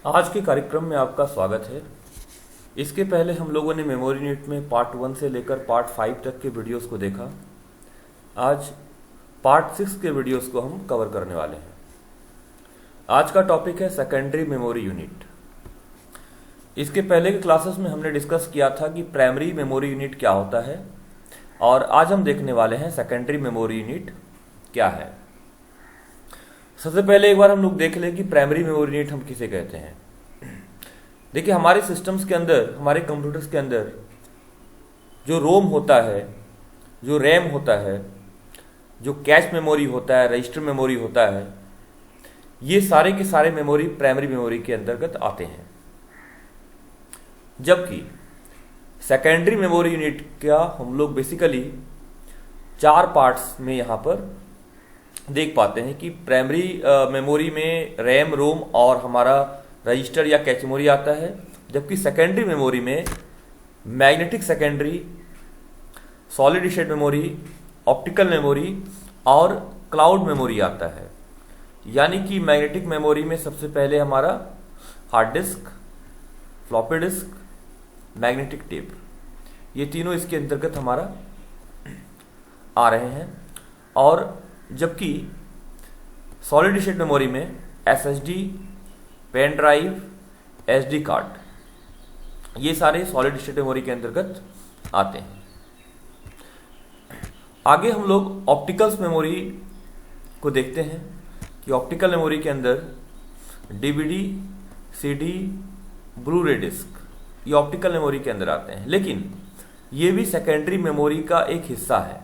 आज के कार्यक्रम में आपका स्वागत है। इसके पहले हम लोगों ने मेमोरी यूनिट में पार्ट 1 से लेकर पार्ट 5 तक के वीडियोस को देखा। आज पार्ट 6 के वीडियोस को हम कवर करने वाले हैं। आज का टॉपिक है सेकेंडरी मेमोरी यूनिट। इसके पहले के क्लासेस में हमने डिस्कस किया था कि प्राइमरी मेमोरी यूनिट क्या होता है, और आज हम देखने वाले हैं सेकेंडरी मेमोरी यूनिट क्या है। सबसे पहले एक बार हम लोग देख लें कि प्राइमरी मेमोरी यूनिट हम किसे कहते हैं। देखिए, हमारे सिस्टम्स के अंदर, हमारे कंप्यूटर्स के अंदर जो रोम होता है, जो रैम होता है, जो कैश मेमोरी होता है, रजिस्टर मेमोरी होता है, ये सारे के सारे मेमोरी प्राइमरी मेमोरी के अंतर्गत आते हैं। जबकि सेकेंडरी मेमोरी यूनिट का हम लोग बेसिकली 4 पार्ट्स में यहाँ पर देख पाते हैं कि प्राइमरी मेमोरी में रैम, रोम और हमारा रजिस्टर या कैश मेमोरी आता है, जबकि सेकेंडरी मेमोरी में magnetic secondary, solid state memory, optical memory और क्लाउड मेमोरी आता है। यानी कि मैग्नेटिक मेमोरी में सबसे पहले हमारा hard disk, floppy disk, magnetic tape, ये तीनों इसके अंतर्गत हमारा आ रहे हैं। और जबकि सॉलिड स्टेट मेमोरी में SSD, pen drive, SD card, ये सारे सॉलिड स्टेट मेमोरी के अंतर्गत आते हैं। आगे हम लोग ऑप्टिकल्स मेमोरी को देखते हैं कि ऑप्टिकल मेमोरी के अंदर डीवीडी, सीडी, ब्लू रे डिस्क, ये ऑप्टिकल मेमोरी के अंदर आते हैं, लेकिन ये भी सेकेंडरी मेमोरी का एक हिस्सा है।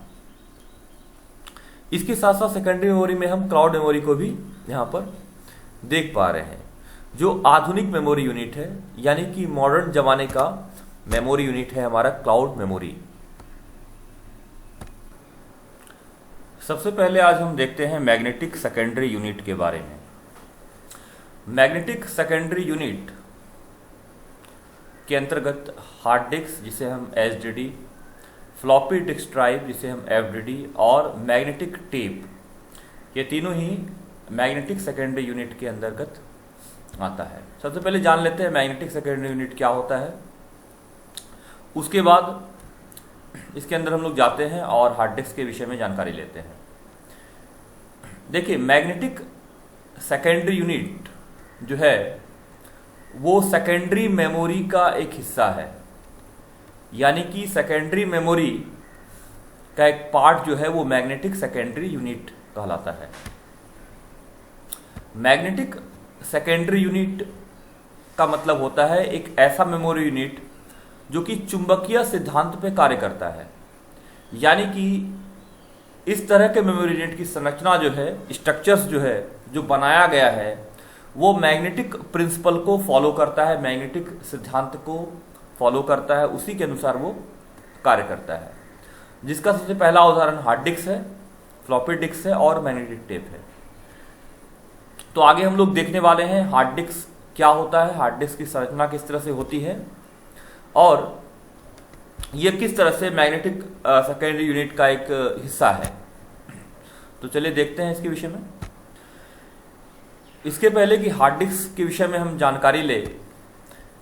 इसके साथ साथ सेकेंडरी मेमोरी में हम क्लाउड मेमोरी को भी यहाँ पर देख पा रहे हैं, जो आधुनिक मेमोरी यूनिट है, यानी कि मॉडर्न जमाने का मेमोरी यूनिट है हमारा क्लाउड मेमोरी। सबसे पहले आज हम देखते हैं मैग्नेटिक सेकेंडरी यूनिट के बारे में। मैग्नेटिक सेकेंडरी यूनिट के अंतर्गत हार्ड डिस्क, जिसे हम एसडीडी, फ्लॉपी डिस्क ड्राइव, जिसे हम एफडीडी, और मैग्नेटिक टेप, ये तीनों ही मैग्नेटिक सेकेंडरी यूनिट के अंतर्गत आता है। सबसे पहले जान लेते हैं मैग्नेटिक सेकेंडरी यूनिट क्या होता है। उसके बाद इसके अंदर हम लोग जाते हैं और हार्ड डिस्क के विषय में जानकारी लेते हैं। देखिए, मैग्नेटिक सेकेंडरी यूनिट जो है वो सेकेंडरी मेमोरी का एक हिस्सा है, यानी कि सेकेंडरी मेमोरी का एक पार्ट जो है वो मैग्नेटिक सेकेंडरी यूनिट कहलाता है। मैग्नेटिक सेकेंडरी यूनिट का मतलब होता है एक ऐसा मेमोरी यूनिट जो कि चुंबकीय सिद्धांत पे कार्य करता है। यानी कि इस तरह के मेमोरी यूनिट की संरचना जो है, स्ट्रक्चर्स जो है, जो बनाया गया है, वो मैग्नेटिक प्रिंसिपल को फॉलो करता है, मैग्नेटिक सिद्धांत को फॉलो करता है, उसी के अनुसार वो कार्य करता है। जिसका सबसे पहला उदाहरण हार्ड डिस्क है, फ्लॉपी डिस्क है और मैग्नेटिक टेप है। तो आगे हम लोग देखने वाले हैं हार्ड डिस्क क्या होता है, हार्ड डिस्क की संरचना किस तरह से होती है, और ये किस तरह से मैग्नेटिक सेकेंडरी यूनिट का एक हिस्सा है। तो चलिए देखते हैं इसके विषय में। इसके पहले कि हार्ड डिस्क के विषय में हम जानकारी ले,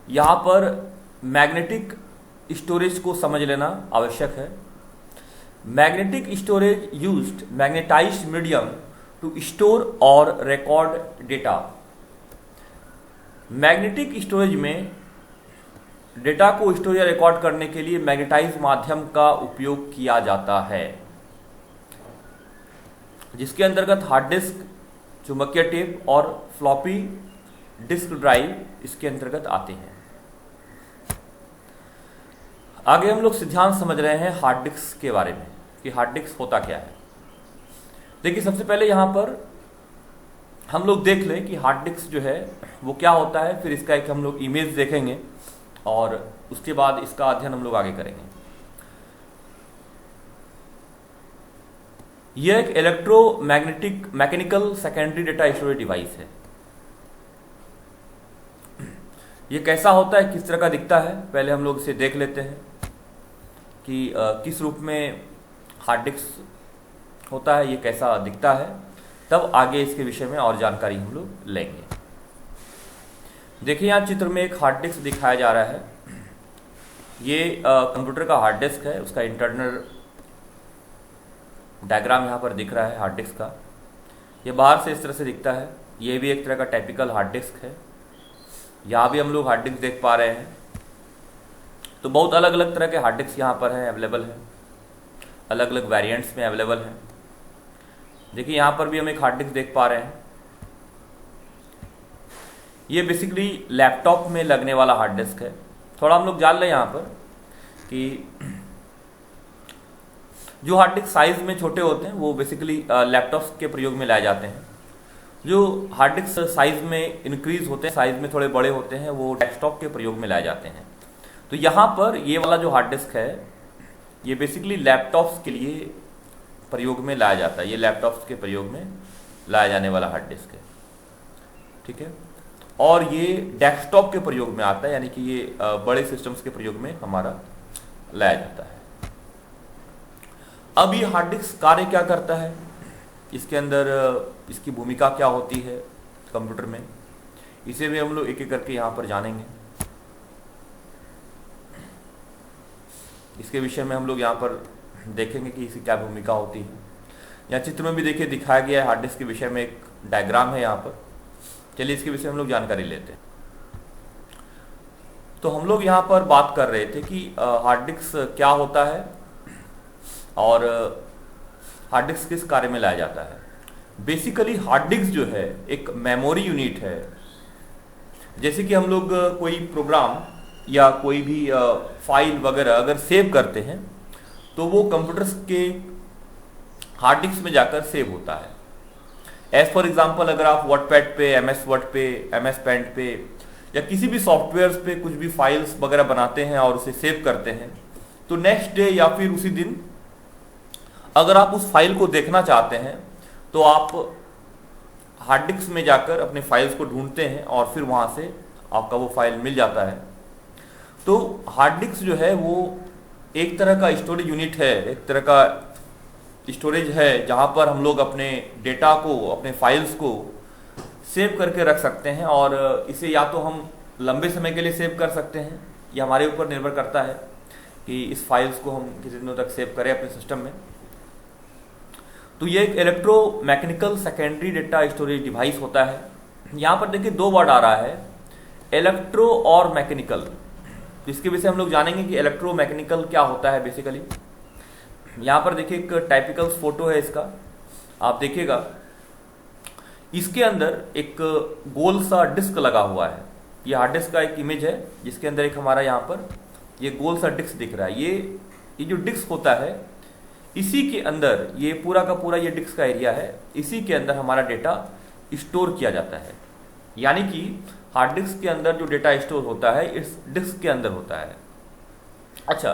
यहाँ पर मैग्नेटिक स्टोरेज को समझ लेना आवश्यक है। Magnetic storage used magnetised medium to store और रिकॉर्ड डेटा। मैग्नेटिक स्टोरेज में डेटा को स्टोर या रिकॉर्ड करने के लिए मैग्नेटाइज्ड माध्यम का उपयोग किया जाता है, जिसके अंतर्गत हार्ड डिस्क, चुंबकीय टेप और फ्लॉपी डिस्क ड्राइव इसके अंतर्गत आते हैं। आगे हम लोग सिद्धांत समझ रहे हैं हार्ड डिस्क के बारे में कि हार्ड डिस्क होता क्या है। देखिए, सबसे पहले यहाँ पर हम लोग देख लें कि हार्ड डिस्क जो है वो क्या होता है, फिर इसका एक हम लोग इमेज देखेंगे और उसके बाद इसका अध्ययन हम लोग आगे करेंगे। यह एक electromagnetic mechanical secondary data storage device है। ये कैसा होता है, किस तरह का दिखता है, पहले हम लोग इसे देख लेते हैं कि किस रूप में हार्ड डिस्क होता है, ये कैसा दिखता है, तब आगे इसके विषय में और जानकारी हम लोग लेंगे। देखिए यहाँ चित्र में एक हार्ड डिस्क दिखाया जा रहा है। ये कंप्यूटर का हार्ड डिस्क है, उसका इंटरनल डायग्राम यहाँ पर दिख रहा है हार्ड डिस्क का। ये बाहर से इस तरह से दिखता है। ये भी एक तरह का टाइपिकल हार्ड डिस्क है। यहाँ भी हम लोग हार्ड डिस्क देख पा रहे हैं। तो बहुत अलग अलग तरह के हार्ड डिस्क यहाँ पर हैं, अवेलेबल है, अलग अलग वेरिएंट्स में अवेलेबल है। देखिए यहाँ पर भी हम एक हार्ड डिस्क देख पा रहे हैं। ये बेसिकली लैपटॉप में लगने वाला हार्ड डिस्क है। थोड़ा हम लोग जान लें यहाँ पर कि जो हार्ड डिस्क साइज में छोटे होते हैं वो बेसिकली लैपटॉप्स के प्रयोग में लाए जाते हैं। जो हार्ड डिस्क साइज में इंक्रीज होते हैं, साइज में थोड़े बड़े होते हैं, वो डेस्कटॉप के प्रयोग में लाए जाते हैं। तो यहाँ पर ये वाला जो हार्ड डिस्क है ये बेसिकली लैपटॉप्स के लिए प्रयोग में लाया जाता है। ये लैपटॉप्स के प्रयोग में लाया जाने वाला हार्ड डिस्क है, ठीक है। और ये डेस्कटॉप के प्रयोग में आता है, यानी कि ये बड़े सिस्टम्स के प्रयोग में हमारा लाया जाता है। अब ये हार्ड डिस्क कार्य क्या करता है, इसके अंदर इसकी भूमिका क्या होती है कंप्यूटर में, इसे भी हम लोग एक एक करके यहाँ पर जानेंगे। इसके विषय में हम लोग यहाँ पर देखेंगे कि इसकी क्या भूमिका होती है। यहाँ चित्र में भी देखिए दिखाया गया है हार्ड डिस्क के विषय में एक डायग्राम है यहाँ पर। चलिए इसके विषय में हम लोग जानकारी लेते हैं। तो हम लोग यहाँ पर बात कर रहे थे कि हार्ड डिस्क क्या होता है और हार्ड डिस्क किस कार्य में लाया जाता है। बेसिकली हार्ड डिस्क जो है एक मेमोरी यूनिट है। जैसे कि हम लोग कोई प्रोग्राम या कोई भी फाइल वगैरह अगर सेव करते हैं तो वो कंप्यूटर्स के हार्ड डिस्क में जाकर सेव होता है। एज फॉर एग्जाम्पल अगर आप वर्डपैड पे, एमएस वर्ड पे, एमएस पेंट पे या किसी भी सॉफ्टवेयर पे कुछ भी फाइल्स वगैरह बनाते हैं और उसे सेव करते हैं, तो नेक्स्ट डे या फिर उसी दिन अगर आप उस फाइल को देखना चाहते हैं तो आप हार्ड डिस्क में जाकर अपने फाइल्स को ढूंढते हैं और फिर वहां से आपका वो फाइल मिल जाता है। तो हार्ड डिस्क जो है वो एक तरह का स्टोरेज यूनिट है, एक तरह का स्टोरेज है जहां पर हम लोग अपने डेटा को, अपने फाइल्स को सेव करके रख सकते हैं। और इसे या तो हम लंबे समय के लिए सेव कर सकते हैं, ये हमारे ऊपर निर्भर करता है कि इस फाइल्स को हम कितने दिनों तक सेव करें अपने सिस्टम में। तो ये एक electromechanical secondary data storage device होता है। यहाँ पर देखिए दो वर्ड आ रहा है, इलेक्ट्रो और मैकेनिकल। तो इसके विषय हम लोग जानेंगे कि इलेक्ट्रोमैकेनिकल क्या होता है बेसिकली। यहाँ पर देखिए एक टाइपिकल फोटो है इसका, आप देखिएगा इसके अंदर एक गोल सा डिस्क लगा हुआ है। ये हार्ड डिस्क का एक इमेज है जिसके अंदर एक हमारा यहाँ पर ये गोल सा डिस्क दिख रहा है। ये जो डिस्क होता है इसी के अंदर, ये पूरा का पूरा ये डिस्क का एरिया है, इसी के अंदर हमारा डेटा स्टोर किया जाता है। यानी कि हार्ड डिस्क के अंदर जो डेटा स्टोर होता है इस डिस्क के अंदर होता है। अच्छा,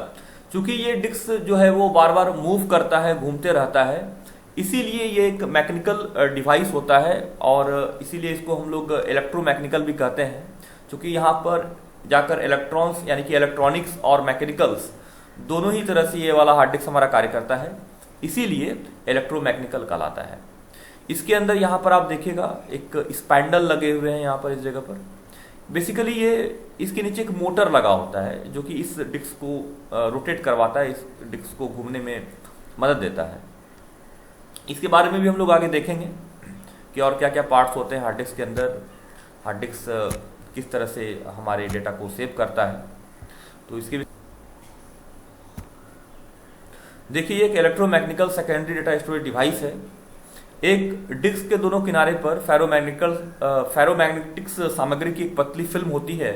चूंकि ये डिस्क जो है वो बार बार मूव करता है, घूमते रहता है, इसीलिए ये एक मैकेनिकल डिवाइस होता है और इसीलिए इसको हम लोग इलेक्ट्रोमैकेनिकल भी कहते हैं। क्योंकि यहाँ पर जाकर इलेक्ट्रॉन्स यानी कि इलेक्ट्रॉनिक्स और मैकेनिकल्स दोनों ही तरह से ये वाला हार्ड डिस्क हमारा कार्य करता है, इसीलिए इलेक्ट्रोमैकेनिकल कहलाता है। इसके अंदर यहाँ पर आप देखिएगा एक स्पैंडल लगे हुए हैं यहाँ पर इस जगह पर। बेसिकली ये इसके नीचे एक मोटर लगा होता है जो कि इस डिस्क को रोटेट करवाता है, इस डिस्क को घूमने में मदद देता है। इसके बारे में भी हम लोग आगे देखेंगे कि और क्या क्या पार्ट्स होते हैं हार्ड डिस्क के अंदर, हार्ड डिस्क किस तरह से हमारे डेटा को सेव करता है। तो इसके देखिए एक electromechanical secondary data storage device है। एक डिस्क के दोनों किनारे पर फेरोमैग्नेटिक्स सामग्री की एक पतली फिल्म होती है।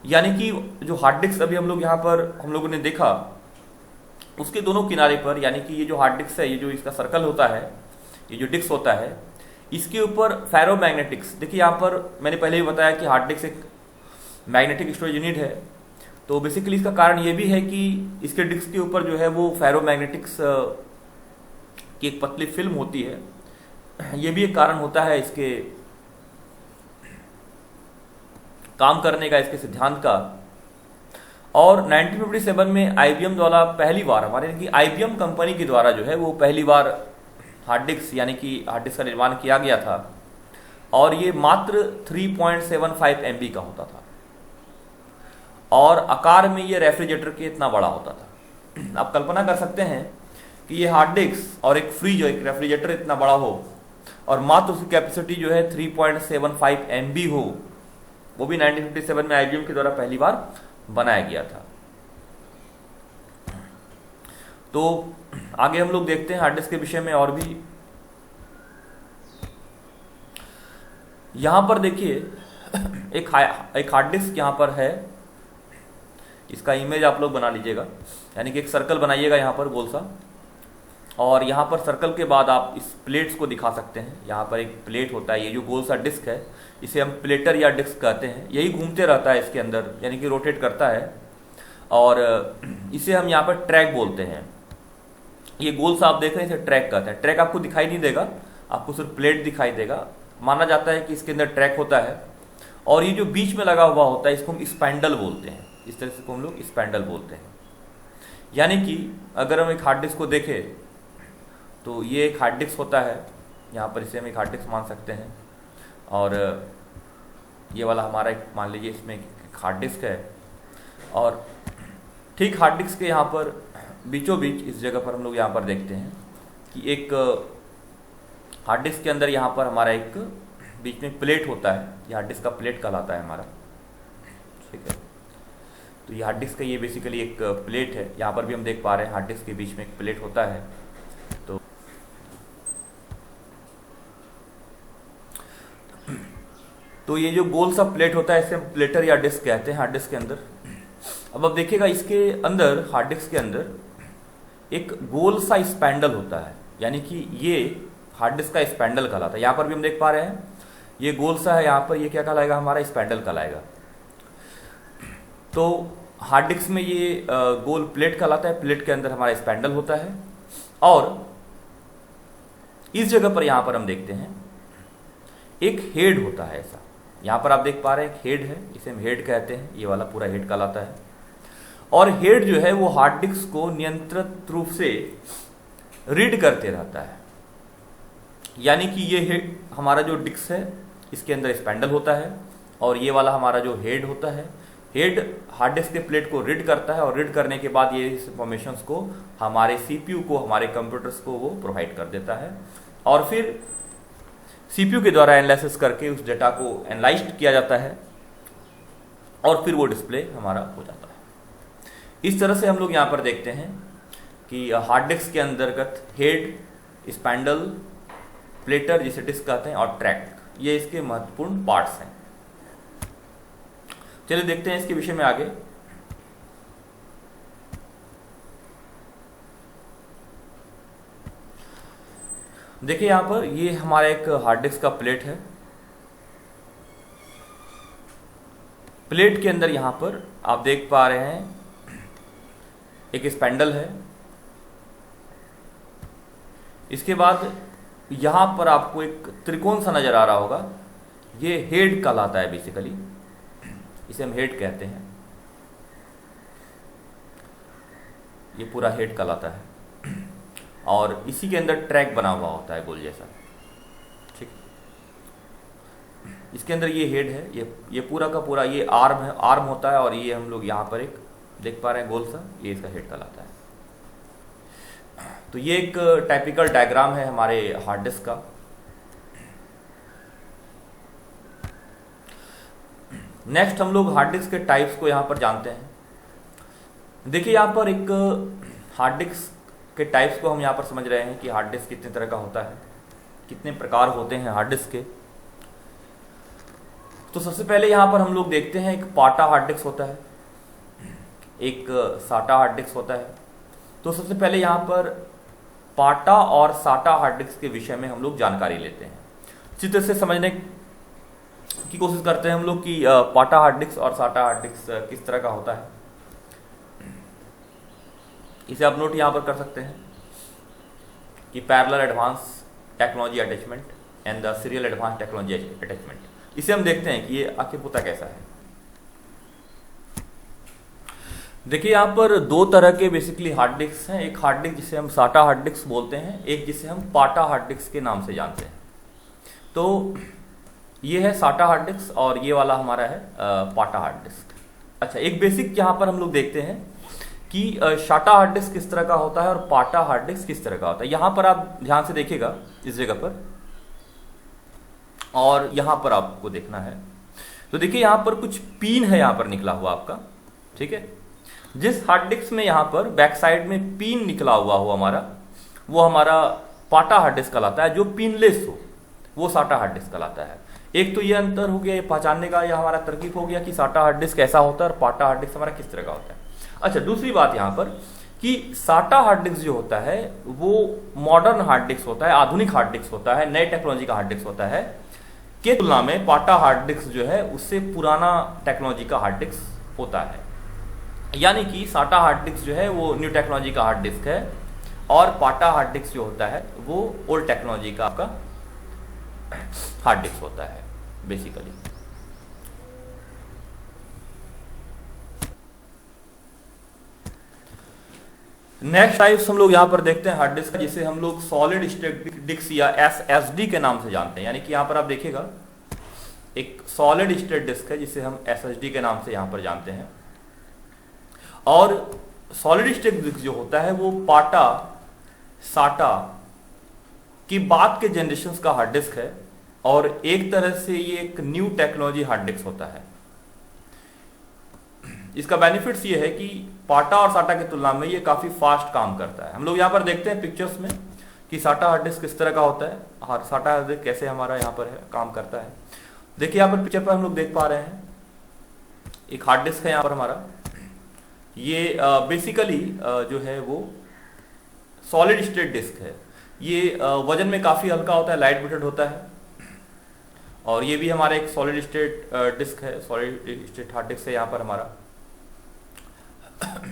यानी कि जो हार्ड डिस्क अभी हम लोग यहाँ पर हम लोगों ने देखा, उसके दोनों किनारे पर, यानी कि ये जो हार्ड डिस्क है, ये जो इसका सर्कल होता है, ये जो डिस्क होता है, इसके ऊपर फेरोमैग्नेटिक्स, देखिए यहाँ पर मैंने पहले भी बताया कि हार्ड डिस्क एक मैग्नेटिक स्टोरेज यूनिट है। तो बेसिकली इसका कारण ये भी है कि इसके डिस्क के ऊपर जो है वो फेरोमैग्नेटिक्स की एक पतली फिल्म होती है। ये भी एक कारण होता है इसके काम करने का, इसके सिद्धांत का। और 1957 में आईबीएम द्वारा पहली बार, हमारे यानी कि आईबीएम कंपनी के द्वारा जो है वो पहली बार हार्ड डिस्क यानी कि हार्ड डिस्क का निर्माण किया गया था। और ये मात्र 3.75 MB का होता था, और आकार में ये रेफ्रिजरेटर के इतना बड़ा होता था। आप कल्पना कर सकते हैं कि ये हार्ड डिस्क और एक फ्रिज और एक रेफ्रिजरेटर इतना बड़ा हो, और मात्र उसकी कैपेसिटी जो है 3.75 MB हो, वो भी 1957 में IBM के द्वारा पहली बार बनाया गया था। तो आगे हम लोग देखते हैं हार्ड डिस्क के विषय में और भी। यहां पर देखिए एक हार्ड डिस्क यहां पर है, इसका इमेज आप लोग बना लीजिएगा, यानी कि एक सर्कल बनाइएगा यहाँ पर गोल सा, और यहाँ पर सर्कल के बाद आप इस प्लेट्स को दिखा सकते हैं। यहाँ पर एक प्लेट होता है, ये जो गोल सा डिस्क है इसे हम प्लेटर या डिस्क कहते हैं। यही घूमते रहता है इसके अंदर, यानी कि रोटेट करता है, और इसे हम यहाँ पर ट्रैक बोलते हैं। ये गोल सा आप देख रहे हैं, इसे ट्रैक कहते हैं। ट्रैक आपको दिखाई नहीं देगा, आपको सिर्फ प्लेट दिखाई देगा। माना जाता है कि इसके अंदर ट्रैक होता है, और ये जो बीच में लगा हुआ होता है इसको हम स्पैंडल बोलते हैं। इस तरह से हम लोग स्पैंडल बोलते हैं। यानी कि अगर हम एक हार्ड डिस्क को देखें तो ये एक हार्ड डिस्क होता है, यहाँ पर इसे हम एक हार्ड डिस्क मान सकते हैं, और ये वाला हमारा एक मान लीजिए इसमें एक हार्ड डिस्क है, और ठीक हार्ड डिस्क के यहाँ पर बीचों बीच इस जगह पर हम लोग यहाँ पर देखते हैं कि एक हार्ड डिस्क के अंदर यहाँ पर हमारा एक बीच में प्लेट होता है। ये हार्ड डिस्क का प्लेट कहलाता है हमारा, ठीक है। तो ये हार्ड डिस्क का ये बेसिकली एक प्लेट है, यहाँ पर भी हम देख पा रहे हैं हार्ड डिस्क के बीच में एक प्लेट होता है। तो ये जो गोल सा प्लेट होता है इसे हम प्लेटर या डिस्क कहते हैं हार्ड डिस्क के अंदर। अब आप देखिएगा इसके अंदर, हार्ड डिस्क के अंदर एक गोल सा स्पैंडल होता है, यानी कि ये हार्ड डिस्क का स्पैंडल कहलाता है। यहाँ पर भी हम देख पा रहे हैं ये गोल सा है, यहाँ पर ये क्या कहलाएगा, हमारा स्पैंडल कहलाएगा। तो हार्ड डिस्क में ये गोल प्लेट कहलाता है, प्लेट के अंदर हमारा स्पैंडल होता है, और इस जगह पर यहाँ पर हम देखते हैं एक हेड होता है ऐसा। यहाँ पर आप देख पा रहे हैं एक हेड है, इसे हम हेड कहते हैं, ये वाला पूरा हेड कहलाता है। और हेड जो है वो हार्ड डिस्क को नियंत्रित रूप से रीड करते रहता है, यानी कि ये हेड हमारा जो डिस्क है इसके अंदर स्पैंडल होता है, और ये वाला हमारा जो हेड होता है, हेड हार्ड डिस्क के प्लेट को रीड करता है, और रीड करने के बाद ये इंफॉर्मेशंस को हमारे CPU को, हमारे कंप्यूटर्स को वो प्रोवाइड कर देता है, और फिर CPU के द्वारा एनालिसिस करके उस डेटा को एनालाइज किया जाता है, और फिर वो डिस्प्ले हमारा हो जाता है। इस तरह से हम लोग यहाँ पर देखते हैं कि हार्ड डिस्क के अंतर्गत हेड, स्पैंडल, प्लेटर जिसे डिस्क कहते हैं, और ट्रैक, ये इसके महत्वपूर्ण पार्ट्स हैं। चलिए देखते हैं इसके विषय में आगे। देखिए यहाँ पर ये हमारा एक हार्ड डिस्क का प्लेट है। प्लेट के अंदर यहाँ पर आप देख पा रहे हैं एक स्पैंडल है। इसके बाद यहाँ पर आपको एक त्रिकोण सा नजर आ रहा होगा, ये हेड कहलाता है बेसिकली, इसे हम हेड कहते हैं। ये पूरा हेड कहलाता है, और इसी के अंदर ट्रैक बना हुआ होता है गोल जैसा, ठीक। इसके अंदर ये हेड है, ये पूरा का पूरा ये आर्म है, आर्म होता है, और ये हम लोग यहाँ पर एक देख पा रहे हैं गोल सा, ये इसका हेड कहलाता है। तो ये एक टाइपिकल डायग्राम है हमारे हार्ड डिस्क का। नेक्स्ट हम लोग हार्ड डिस्क के टाइप्स को यहाँ पर जानते हैं। देखिए यहाँ पर एक हार्ड डिस्क के टाइप्स को हम यहाँ पर समझ रहे हैं कि हार्ड डिस्क कितने तरह का होता है, कितने प्रकार होते हैं हार्ड डिस्क के। तो सबसे पहले यहाँ पर हम लोग देखते हैं एक पाटा हार्ड डिस्क होता है, एक साटा हार्ड डिस्क होता है। तो सबसे पहले यहाँ पर पाटा और साटा हार्ड डिस्क के विषय में हम लोग जानकारी लेते हैं। चित्र से समझने की कोशिश करते हैं हम लोग कि पाटा हार्ड डिस्क और साटा हार्ड डिस्क किस तरह का होता है। इसे आप नोट यहाँ पर कर सकते हैं कि parallel advance technology attachment and the serial advance technology attachment. इसे हम देखते हैं कि ये आखिर होता कैसा है। देखिए यहाँ पर दो तरह के बेसिकली हार्ड डिस्क हैं। एक हार्ड डिस्क जिसे हम साटा हार्ड डिस्क बोलते हैं, एक जिसे हम पाटा हार्ड डिस्क के नाम से जानते हैं। तो ये है साटा हार्ड डिस्क और ये वाला हमारा है पाटा हार्ड डिस्क। अच्छा, एक बेसिक यहाँ पर हम लोग देखते हैं कि साटा हार्ड डिस्क किस तरह का होता है और पाटा हार्ड डिस्क किस तरह का होता है। यहाँ पर आप ध्यान से देखिएगा इस जगह पर, और यहाँ पर आपको देखना है। तो देखिए यहाँ पर कुछ पिन है यहाँ पर निकला हुआ आपका, ठीक है। जिस हार्ड डिस्क में यहाँ पर बैक साइड में पिन निकला हुआ हो हमारा, वो हमारा पाटा हार्ड डिस्क कहलाता है। जो पिनलेस हो वो साटा हार्ड डिस्क कहलाता है। एक तो ये अंतर हो गया, ये पहचानने का यह हमारा तरकीब हो गया कि साटा हार्ड डिस्क कैसा होता है और पाटा हार्ड डिस्क हमारा किस तरह का होता है। अच्छा, दूसरी बात यहाँ पर कि साटा हार्ड डिस्क जो होता है वो मॉडर्न हार्ड डिस्क होता है, आधुनिक हार्ड डिस्क होता है, नए टेक्नोलॉजी का हार्ड डिस्क होता है, के तुलना में पाटा हार्ड डिस्क जो है उससे पुराना टेक्नोलॉजी का हार्ड डिस्क होता है। यानी कि साटा हार्ड डिस्क जो है वो न्यू टेक्नोलॉजी का हार्ड डिस्क है और पाटा हार्ड डिस्क जो होता है वो ओल्ड टेक्नोलॉजी का आपका हार्ड डिस्क होता है बेसिकली। नेक्स्ट टाइप्स हम लोग यहां पर देखते हैं हार्ड डिस्क, जिसे हम लोग सॉलिड स्टेट डिस्क या एसएसडी के नाम से जानते हैं। यानी कि यहां पर आप देखिएगा एक सॉलिड स्टेट डिस्क है जिसे हम एसएसडी के नाम से यहां पर जानते हैं। और सॉलिड स्टेट डिस्क जो होता है वो पाटा साटा की बाद के जनरेशन का हार्ड डिस्क है और एक तरह से ये एक न्यू टेक्नोलॉजी हार्ड डिस्क होता है। इसका बेनिफिट्स ये है कि पाटा और साटा की तुलना में ये काफी फास्ट काम करता है। हम लोग यहाँ पर देखते हैं पिक्चर्स में कि साटा हार्ड डिस्क किस तरह का होता है और साटा हार्ड डिस्क कैसे हमारा यहाँ पर है काम करता है। देखिए यहाँ पर पिक्चर पर हम लोग देख पा रहे हैं एक हार्ड डिस्क है यहाँ पर हमारा। ये बेसिकली जो है वो सॉलिड स्टेट डिस्क है। ये वजन में काफी हल्का होता है, लाइट वेटेड होता है। और ये भी हमारा एक सॉलिड स्टेट डिस्क है, सॉलिड स्टेट हार्ड डिस्क है यहाँ पर हमारा।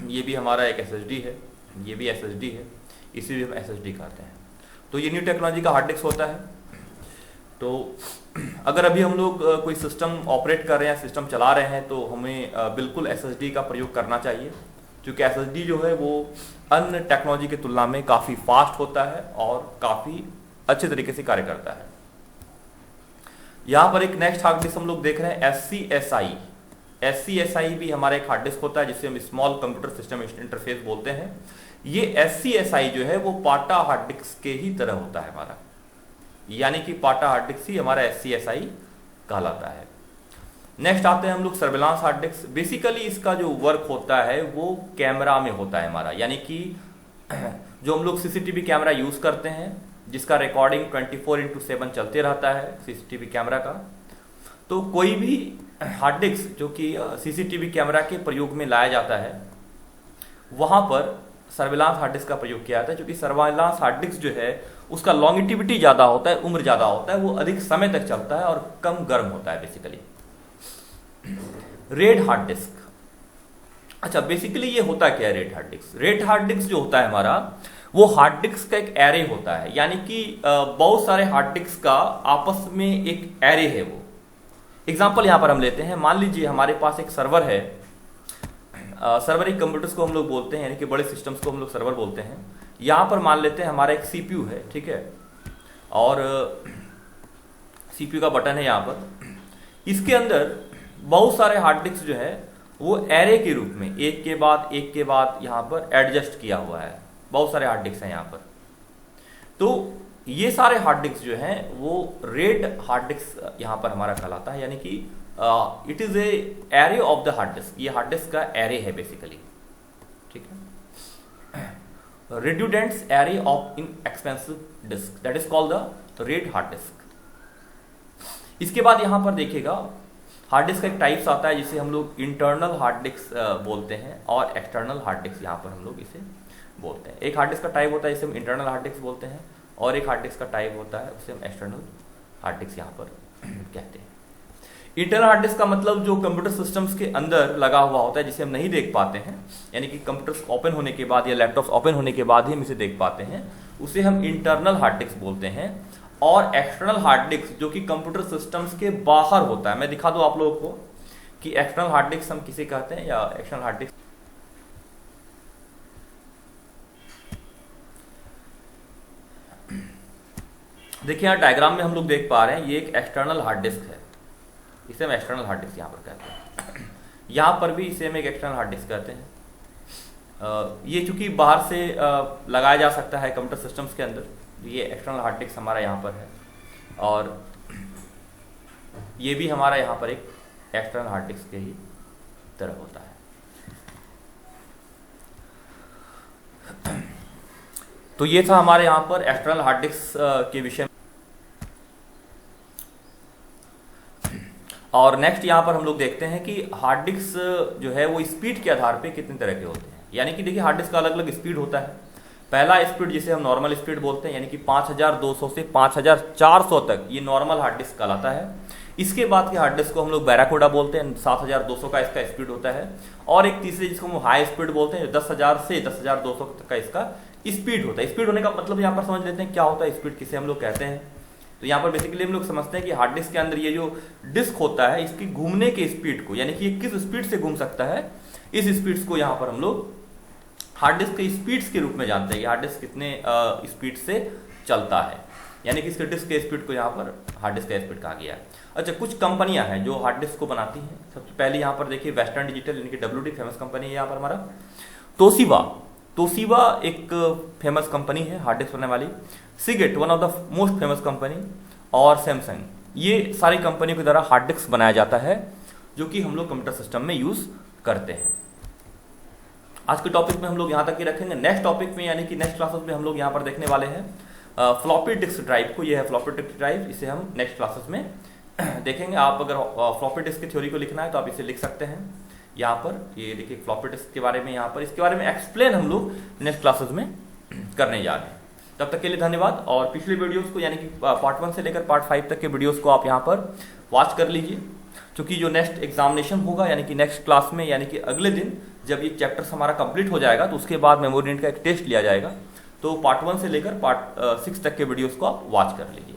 ये भी हमारा एक एसएसडी है, ये भी एसएसडी है, इसे भी हम एसएसडी कहते हैं। तो ये न्यू टेक्नोलॉजी का हार्ड डिस्क होता है। तो अगर अभी हम लोग कोई सिस्टम ऑपरेट कर रहे हैं, सिस्टम चला रहे हैं, तो हमें बिल्कुल एसएसडी का प्रयोग करना चाहिए, क्योंकि एसएसडी जो है वो अन्य टेक्नोलॉजी की तुलना में काफ़ी फास्ट होता है और काफ़ी अच्छे तरीके से कार्य करता है। यहाँ पर एक नेक्स्ट हार्ड डिस्क हम लोग देख रहे हैं एससीएसआई। एससीएसआई भी हमारा एक हार्ड डिस्क होता है जिसे हम स्मॉल कंप्यूटर सिस्टम इंटरफेस बोलते हैं। ये एससीएसआई जो है वो पाटा हार्ड डिस्क के ही तरह होता है हमारा, यानी कि पाटा हार्ड डिस्क ही हमारा एससीएसआई कहलाता है। नेक्स्ट आते हैं हम लोग सर्विलांस हार्ड डिस्क। बेसिकली इसका जो वर्क होता है वो कैमरा में होता है हमारा, यानी कि जो हम लोग सीसीटीवी कैमरा यूज करते हैं जिसका रिकॉर्डिंग 24/7 चलते रहता है सीसीटीवी कैमरा का। तो कोई भी हार्ड डिस्क जो कि सीसीटीवी कैमरा के प्रयोग में लाया जाता है वहां पर सर्विलांस हार्ड डिस्क का प्रयोग किया जाता है, क्योंकि सर्विलांस हार्ड डिस्क जो है उसका लॉन्गिटिविटी ज्यादा होता है, उम्र ज्यादा होता है, वो अधिक समय तक चलता है और कम गर्म होता है बेसिकली। Red hard disc. अच्छा, बेसिकली ये होता क्या है red hard disc? Red hard disc जो होता है हमारा वो हार्ड डिस्क का एक एरे होता है, यानी कि बहुत सारे हार्ड डिस्क का आपस में एक एरे है। वो एग्जांपल यहां पर हम लेते हैं। मान लीजिए हमारे पास एक सर्वर है। सर्वर एक कंप्यूटर्स को हम लोग बोलते हैं, यानी कि बड़े सिस्टम्स को हम लोग सर्वर बोलते हैं। यहां पर मान लेते हैं हमारा एक सीपीयू है, ठीक है, और सीपीयू का बटन है यहाँ पर। इसके अंदर बहुत सारे हार्ड डिस्क जो है वो एरे के रूप में एक के बाद यहाँ पर एडजस्ट किया हुआ है। बहुत सारे हार्ड डिस्क हैं यहाँ पर। तो ये सारे हार्ड डिस्क जो हैं वो रेड हार्ड डिस्क यहाँ पर हमारा कहलाता है, यानी कि it is a array of the hard disk. ये हार्ड डिस्क का एरे है बेसिकली, ठीक है। Redundants array of inexpensive disk, that is called the RAID hard disk. इसके बाद यहां पर देखिएगा हार्ड डिस्क का एक टाइप्स आता है जिसे हम लोग इंटरनल हार्ड डिस्क बोलते हैं और एक्सटर्नल हार्ड डिस्क यहाँ पर हम लोग इसे बोलते हैं। एक हार्ड डिस्क का टाइप होता है जिसे हम इंटरनल हार्ड डिस्क बोलते हैं और एक हार्ड डिस्क का टाइप होता है उसे हम एक्सटर्नल हार्ड डिस्क यहाँ पर कहते हैं। इंटरनल हार्ड डिस्क का मतलब जो कंप्यूटर सिस्टम्स के अंदर लगा हुआ होता है जिसे हम नहीं देख पाते हैं, यानी कि कंप्यूटर्स ओपन होने के बाद या लैपटॉप्स ओपन होने के बाद ही हम इसे देख पाते हैं, उसे हम इंटरनल हार्ड डिस्क बोलते हैं। और एक्सटर्नल हार्ड डिस्क जो कि कंप्यूटर सिस्टम्स के बाहर होता है, मैं दिखा दूं आप लोगों को कि एक्सटर्नल हार्ड डिस्क हम किसे कहते हैं या एक्सटर्नल हार्ड डिस्क। देखिए यहाँ डायग्राम में हम लोग देख पा रहे हैं, ये एक एक्सटर्नल हार्ड डिस्क है, इसे हम एक्सटर्नल हार्ड डिस्क यहाँ पर कहते हैं। यहाँ पर भी इसे हम एक एक्सटर्नल हार्ड डिस्क कहते हैं। ये चूंकि बाहर से लगाया जा सकता है कंप्यूटर सिस्टम्स के अंदर, ये एक्सटर्नल हार्ड डिस्क हमारा यहाँ पर है, और ये भी हमारा यहाँ पर एक एक्सटर्नल हार्ड डिस्क के ही तरह होता है। तो ये था हमारे यहाँ पर एक्सटर्नल हार्ड डिस्क के विषय में। और नेक्स्ट यहाँ पर हम लोग देखते हैं कि हार्ड डिस्क जो है वो स्पीड के आधार पे कितने तरह के होते हैं। यानी कि देखिए हार्ड डिस्क का अलग अलग स्पीड होता है। पहला स्पीड जिसे हम नॉर्मल स्पीड बोलते हैं, यानी कि 5200 से 5400 तक ये नॉर्मल हार्ड डिस्क कहलाता है। इसके बाद के हार्ड डिस्क को हम लोग बैराकोडा बोलते हैं, 7200 का इसका स्पीड होता है। और एक तीसरे जिसको हम हाई स्पीड बोलते हैं, 10,000 से 10,200 तक का इसका स्पीड होता है। स्पीड होने का मतलब यहाँ पर समझ लेते हैं क्या होता है स्पीड, किसे हम लोग कहते हैं। तो यहाँ पर बेसिकली हम लोग समझते हैं कि हार्ड डिस्क के अंदर ये जो डिस्क होता है, इसकी घूमने के स्पीड को, यानी कि ये किस स्पीड से घूम सकता है, इस स्पीड्स को यहाँ पर हम लोग हार्ड डिस्क के स्पीड्स के रूप में जानते हैं। हार्ड डिस्क कितने स्पीड से चलता है, यानी कि इसके डिस्क के स्पीड को यहाँ पर हार्ड डिस्क का स्पीड कहा गया है। अच्छा, कुछ कंपनियां हैं जो हार्ड डिस्क को बनाती हैं। सबसे पहले यहाँ पर देखिए वेस्टर्न डिजिटल, यानी कि WD फेमस कंपनी है यहाँ पर हमारा। तोशिबा एक फेमस कंपनी है हार्ड डिस्क बनाने वाली। Seagate one of the most famous company, और सैमसंग, ये सारी कंपनियों के द्वारा हार्ड डिस्क बनाया जाता है जो कि हम लोग कंप्यूटर सिस्टम में यूज करते हैं। आज के टॉपिक में हम लोग यहाँ तक ही रखेंगे। नेक्स्ट टॉपिक में, यानी कि नेक्स्ट क्लासेस में हम लोग यहाँ पर देखने वाले हैं फ्लॉपी डिस्क ड्राइव को। ये है फ्लॉपी डिस्क ड्राइव, इसे हम नेक्स्ट क्लासेस में देखेंगे। आप अगर फ्लॉपी डिस्क की थ्योरी को लिखना है तो आप इसे लिख सकते हैं यहाँ पर। ये देखिए फ्लॉपी डिस्क के बारे में, यहाँ पर इसके बारे में एक्सप्लेन हम लोग नेक्स्ट क्लासेस में करने जा रहे हैं। तब तक के लिए धन्यवाद। और पिछले वीडियोस को, यानी कि पार्ट 1 से लेकर पार्ट 5 तक के वीडियोस को आप यहाँ पर वॉच कर लीजिए, क्योंकि जो नेक्स्ट एग्जामिनेशन होगा, यानी कि नेक्स्ट क्लास में, यानी कि अगले दिन जब ये चैप्टर्स हमारा कंप्लीट हो जाएगा तो उसके बाद मेमोरी यूनिट का एक टेस्ट लिया जाएगा। तो पार्ट 1 से लेकर पार्ट 6 तक के वीडियोस को आप वॉच कर लीजिए।